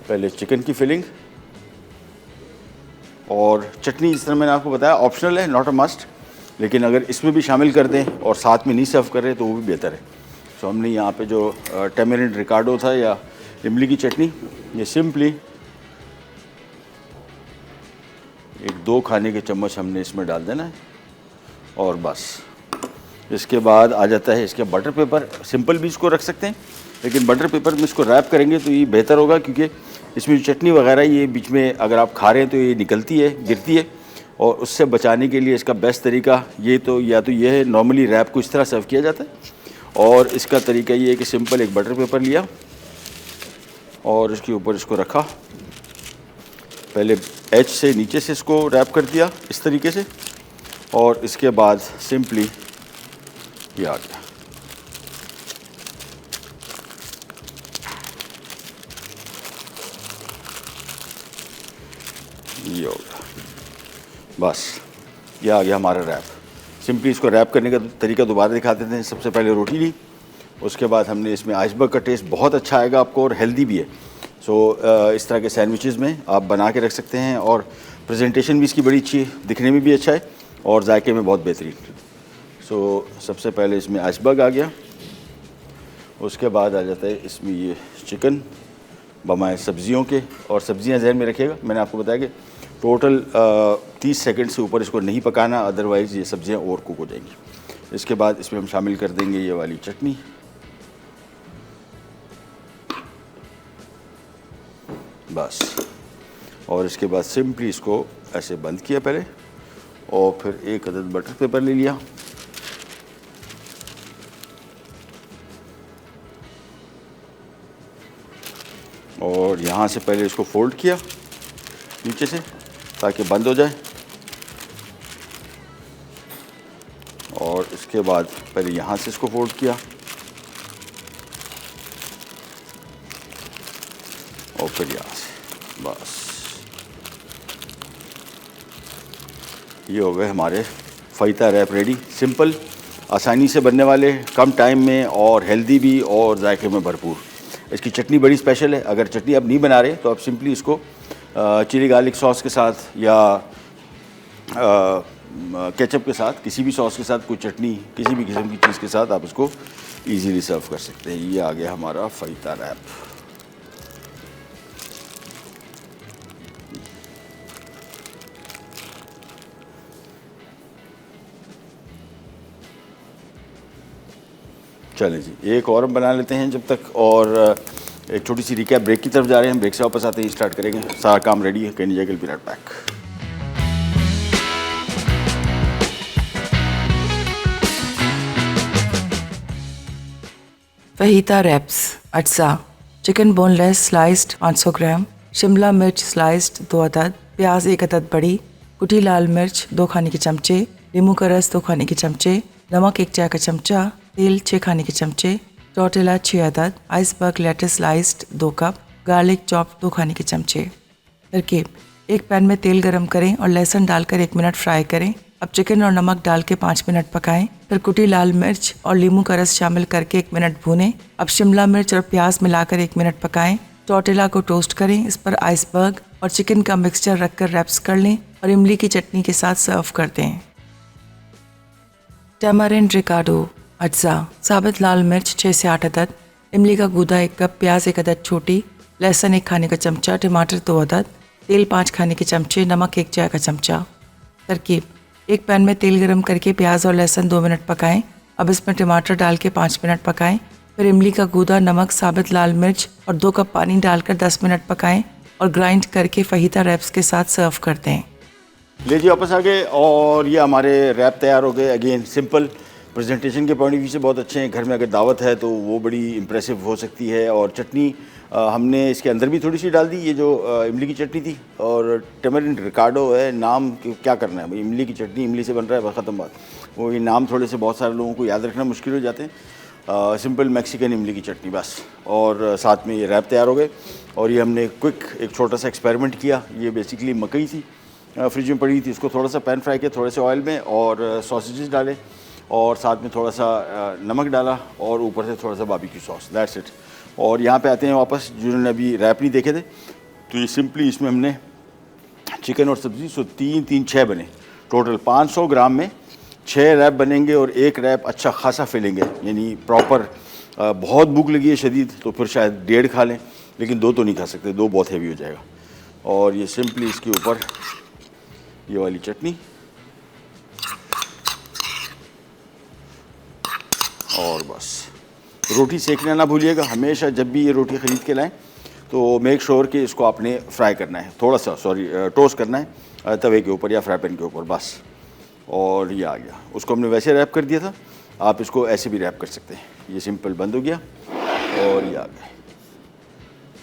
पहले चिकन की फिलिंग और चटनी। जिस तरह मैंने आपको बताया ऑप्शनल है, नॉट अ मस्ट, लेकिन अगर इसमें भी शामिल कर दें और साथ में नहीं सर्व करें तो वो भी बेहतर है। सो हमने यहाँ पे जो टेमेरिंड रिकार्डो था या इमली की चटनी, ये सिंपली 1-2 खाने के चम्मच हमने इसमें डाल देना है और बस। इसके बाद आ जाता है इसके बटर पेपर। सिंपल भी इसको रख सकते हैं, लेकिन बटर पेपर में इसको रैप करेंगे तो ये बेहतर होगा, क्योंकि इसमें जो चटनी वगैरह ये बीच में अगर आप खा रहे हैं तो ये निकलती है, गिरती है, और उससे बचाने के लिए इसका बेस्ट तरीका ये तो या तो ये है, नॉर्मली रैप को इस तरह सर्व किया जाता है, और इसका तरीका ये है कि सिंपल एक बटर पेपर लिया और इसके ऊपर इसको रखा, पहले एज से नीचे से इसको रैप कर दिया इस तरीके से, और इसके बाद सिंपली ये आ गया। ये हो गया, बस ये आ गया हमारा रैप। सिंपली इसको रैप करने का तरीका दोबारा दिखा देते हैं। सबसे पहले रोटी ली, उसके बाद हमने इसमें आइसबर्ग का टेस्ट बहुत अच्छा आएगा आपको और हेल्दी भी है। सो इस तरह के सैंडविचेस में आप बना के रख सकते हैं, और प्रेजेंटेशन भी इसकी बड़ी अच्छी है, दिखने में भी अच्छा है और जायके में बहुत बेहतरीन। सो सबसे पहले इसमें आइसबर्ग आ गया, उसके बाद आ जाता है इसमें ये चिकन बमाए सब्जियों के। और सब्जियां जहन में रखिएगा, मैंने आपको बताया कि टोटल 30 सेकंड से ऊपर इसको नहीं पकाना, अदरवाइज़ ये सब्जियां और कुक हो जाएंगी। इसके बाद इसमें हम शामिल कर देंगे ये वाली चटनी, बस। और इसके बाद सिंपली इसको ऐसे बंद किया पहले, और फिर एक अदद बटर पेपर ले लिया, और यहाँ से पहले इसको फोल्ड किया नीचे से ताकि बंद हो जाए, और इसके बाद पहले यहाँ से इसको फोल्ड किया और फिर यहाँ से, बस। ये हो गए हमारे फ़ैता रैप रेडी। सिंपल, आसानी से बनने वाले, कम टाइम में, और हेल्दी भी और जायके में भरपूर। इसकी चटनी बड़ी स्पेशल है। अगर चटनी आप नहीं बना रहे तो आप सिंपली इसको चिली गार्लिक सॉस के साथ या केचप के साथ, किसी भी सॉस के साथ, कोई चटनी किसी भी किस्म की चीज़ के साथ आप इसको इजीली सर्व कर सकते हैं। ये आ गया हमारा फ़ैता रैप। चलें जी, एक और हम बना लेते हैं जब तक, और एक छोटी सी रिकैप, ब्रेक की तरफ जा रहे हैं, ब्रेक से वापस आते ही स्टार्ट करेंगे। सारा काम रेडी है, कैन जैगल be right back. Fajita wraps, अज्जा, चिकन बोनलेस स्लाइस्ड 500 ग्राम, शिमला मिर्च स्लाइस्ड 2 अदद, प्याज 1 अदद बड़ी, कुटी लाल मिर्च 2 खाने के चमचे, नींबू का रस 2 खाने के चमचे, नमक 1 चाय का चमचा, तेल 6 खाने के चमचे, टोर्टिला 6 अदद, iceberg let's sliced 2 cup, garlic chop 2 खाने के चमचे। तरकीब: एक पैन में तेल गरम करें और लहसुन डालकर 1 मिनट फ्राई करें। अब चिकन और नमक डाल के 5 मिनट पकाएं। फिर कुटी लाल मिर्च और नींबू का रस शामिल करके 1 मिनट भूनें। अब शिमला मिर्च और प्याज मिलाकर 1 मिनट पकाएं। टोर्टिला को टोस्ट करें, इस पर आइसबर्ग और चिकन का मिक्सचर रखकर रैप्स कर लें और इमली की चटनी के साथ सर्व कर दें। टैमारिंड रिकार्डो, अज्जा, साबित लाल मिर्च 6 से 8 अदद, इमली का गूदा 1 कप, प्याज 1 अदद छोटी, लहसुन 1 खाने का चमचा, टमाटर 2 अदद, तेल 5 खाने के चमचे, नमक 1 चाय का चमचा। तरकीब: एक पैन में तेल गरम करके प्याज और लहसुन 2 मिनट पकाएं। अब इसमें टमाटर डाल के 5 मिनट पकाएं। फिर इमली का गूदा, नमक, साबित लाल मिर्च और 2 कप पानी डालकर 10 मिनट पकाएं और ग्राइंड करके फहीता रैप्स के साथ सर्व कर दें। ले जी वापस आ गए और ये हमारे रैप तैयार हो गए। अगेन सिंपल, प्रेजेंटेशन के पॉइंट ऑफ व्यू से बहुत अच्छे हैं। घर में अगर दावत है तो वो बड़ी इंप्रेसिव हो सकती है। और चटनी हमने इसके अंदर भी थोड़ी सी डाल दी, ये जो इमली की चटनी थी। और टैमारिंड रिकार्डो है नाम, क्या करना है भाई, इमली की चटनी इमली से बन रहा है, बस ख़त्म बात। वो ये नाम थोड़े से बहुत सारे लोगों को याद रखना मुश्किल हो जाते हैं। सिंपल मैक्सिकन इमली की चटनी बस। और साथ में ये रैप तैयार हो गए। और ये हमने क्विक एक छोटा सा एक्सपेरिमेंट किया। ये बेसिकली मकई थी, फ्रिज में पड़ी थी, इसको थोड़ा सा पैन फ्राई किया थोड़े से ऑयल में, और सॉसेजेस डाले और साथ में थोड़ा सा नमक डाला और ऊपर से थोड़ा सा बारबेक्यू सॉस, दैट्स इट। और यहाँ पे आते हैं वापस, जिन्होंने अभी रैप नहीं देखे थे, तो ये सिंपली इसमें हमने चिकन और सब्ज़ी, सो 6 बने टोटल। 500 ग्राम में 6 रैप बनेंगे और एक रैप अच्छा खासा फिलेंगे, यानी प्रॉपर। बहुत भूख लगी है शदीद तो फिर शायद 1.5 खा लें, लेकिन 2 तो नहीं खा सकते, 2 बहुत हैवी हो जाएगा। और ये सिंपली इसके ऊपर ये वाली चटनी, और बस। रोटी सेकना ना भूलिएगा हमेशा, जब भी ये रोटी ख़रीद के लाएं तो मेक श्योर कि इसको आपने फ्राई करना है, थोड़ा सा टोस्ट करना है तवे के ऊपर या फ्राई पैन के ऊपर, बस। और ये आ गया। उसको हमने वैसे रैप कर दिया था, आप इसको ऐसे भी रैप कर सकते हैं। ये सिंपल बंद हो गया और ये आ गया।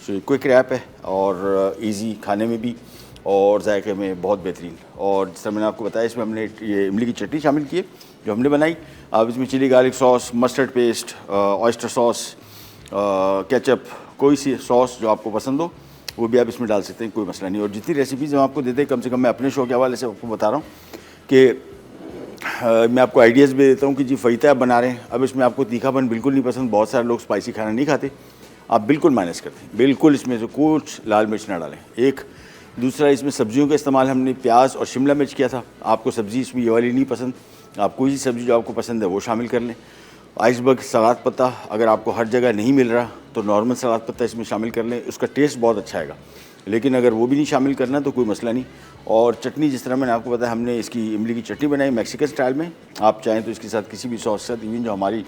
सो ये क्विक रैप है और इजी खाने में भी और जायके में बहुत बेहतरीन। और जिस तरह मैंने आपको बताया, इसमें हमने ये इमली की चटनी शामिल की है जो हमने बनाई। आप इसमें chili garlic sauce, mustard paste, oyster sauce, ketchup, कोई सी सॉस जो आपको पसंद हो वो भी आप इसमें डाल सकते हैं, कोई मसला नहीं। और जितनी रेसिपीज़ हम आपको देते हैं, कम से कम मैं अपने शो के हवाले से आपको बता रहा हूँ कि मैं आपको आइडियाज़ भी देता हूँ कि जी फहीता आप बना रहे हैं, अब इसमें आपको तीखापन बिल्कुल नहीं पसंद, बहुत सारे लोग स्पाइसी खाना नहीं खाते, आप बिल्कुल माइनस करते हैं, बिल्कुल इसमें से कुछ लाल मिर्च ना डालें। एक दूसरा, इसमें सब्जियों का इस्तेमाल हमने प्याज और शिमला मिर्च किया था। आपको सब्ज़ी इसमें ये वाली नहीं पसंद, आप कोई सी सब्ज़ी जो आपको पसंद है वो शामिल कर लें। आइसबर्ग सलाद पत्ता अगर आपको हर जगह नहीं मिल रहा तो नॉर्मल सलाद पत्ता इसमें शामिल कर लें, उसका टेस्ट बहुत अच्छा आएगा। लेकिन अगर वो भी नहीं शामिल करना तो कोई मसला नहीं। और चटनी, जिस तरह मैंने आपको बताया, हमने इसकी इमली की चटनी बनाई मैक्सिकन स्टाइल में। आप चाहें तो इसके साथ किसी भी सॉस के साथ, इवन जो हमारी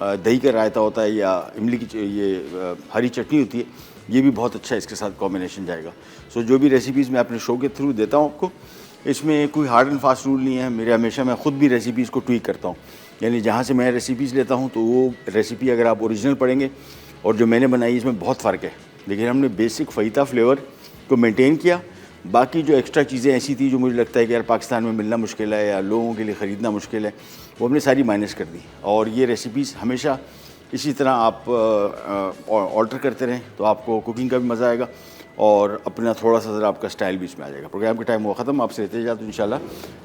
दही का रायता होता है या इमली की ये हरी चटनी होती है, ये भी बहुत अच्छा इसके साथ कॉम्बिनेशन जाएगा। सो जो भी रेसिपीज़ मैं अपने शो के थ्रू देता हूँ आपको, इसमें कोई हार्ड एंड फास्ट रूल नहीं है मेरे। हमेशा मैं ख़ुद भी रेसिपीज़ को ट्वीक करता हूँ, यानी जहाँ से मैं रेसिपीज़ लेता हूँ तो वो रेसिपी अगर आप ओरिजिनल पढ़ेंगे और जो मैंने बनाई इसमें बहुत फ़र्क है। लेकिन हमने बेसिक फहीता फ्लेवर को मेंटेन किया। बाकी जो एक्स्ट्रा चीज़ें ऐसी थी जो मुझे लगता है कि यार पाकिस्तान में मिलना मुश्किल है या लोगों के लिए ख़रीदना मुश्किल है, वो हमने सारी माइनस कर दी। और ये रेसिपीज़ हमेशा इसी तरह आप ऑल्टर करते रहें तो आपको कुकिंग का भी मज़ा आएगा और अपना थोड़ा सा ज़रा आपका स्टाइल भी इसमें आ जाएगा। प्रोग्राम का टाइम हुआ ख़त्म, आपसे रहते जाते इंशाल्लाह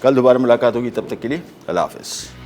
कल दोबारा मुलाकात होगी। तब तक के लिए अल्लाह हाफ़िज़।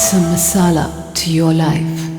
some masala to your life.